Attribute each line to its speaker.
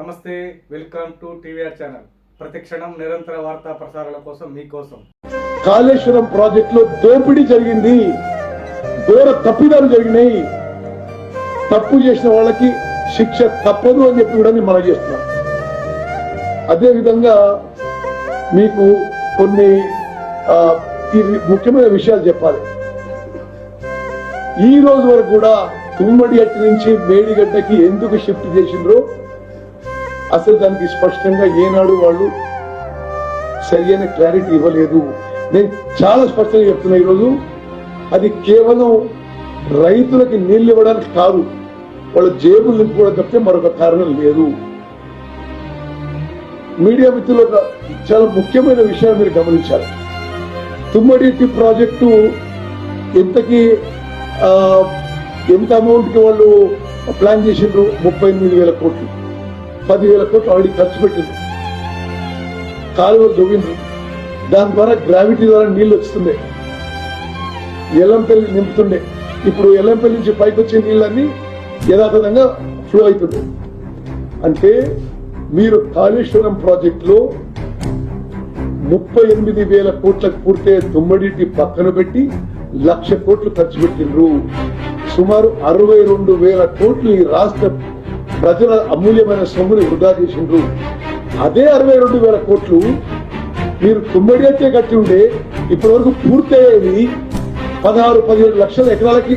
Speaker 1: నమస్తే, welcome to TVR channel. ప్రతిక్షణం నిరంతర వార్తా ప్రసారాల కోసం మీకోసం.
Speaker 2: కాళేశ్వరం ప్రాజెక్టులో దోపిడీ జరిగింది, ఘోర తప్పిదాలు జరిగినాయి. తప్పు చేసిన వాళ్ళకి శిక్ష తప్పదు అని చెప్పి కూడా నేను మనం చేస్తున్నాం. అదేవిధంగా మీకు కొన్ని ముఖ్యమైన విషయాలు చెప్పాలి. ఈ రోజు వరకు కూడా తుమ్మడి అట్టి నుంచి మేడిగడ్డకి ఎందుకు షిఫ్ట్ చేసిండ్రో అసలు దానికి స్పష్టంగా ఏనాడు వాళ్ళు సరైన క్లారిటీ ఇవ్వలేదు. నేను చాలా స్పష్టంగా చెప్తున్నా, ఈరోజు అది కేవలం రైతులకి నీళ్లు ఇవ్వడానికి కాదు, వాళ్ళ జేబులు నింపుకోవడం తప్పితే మరొక కారణం లేదు. మీడియా మిత్రులు ఒక చాలా ముఖ్యమైన విషయాన్ని మీరు గమనించాలి. తుమ్మడి ప్రాజెక్టు ఎంత అమౌంట్ కి వాళ్ళు ప్లాన్ చేసిండ్రు? 38,000 కోట్లు, 10,000 కోట్లు ఆల్రెడీ ఖర్చు పెట్టిండ్రు. కాలువలు దొవ్విండ్రు, దాని ద్వారా గ్రావిటీ ద్వారా నీళ్లు వస్తుండే, ఎల్లంపల్లి నింపుతుండే. ఇప్పుడు ఎల్లంపల్లి నుంచి పైకి వచ్చే నీళ్ళన్నీ యథాతథంగా ఫ్లో అవుతుంది. అంటే మీరు కాళేశ్వరం ప్రాజెక్టులో 38,000 కోట్లకు పూర్తయ్యే తుమ్మడిటి పక్కన పెట్టి 1,00,000 కోట్లు ఖర్చు పెట్టిండ్రు. సుమారు 62,000 కోట్లు ఈ రాష్ట్ర ప్రజల అమూల్యమైన సొమ్ముని వృధా చేసిండ్రు. అదే 62,000 కోట్లు మీరు తుమ్మడి అయితే కట్టి ఉండే ఇప్పటి వరకు పూర్తయ్యేది 16-17 లక్షల ఎకరాలకి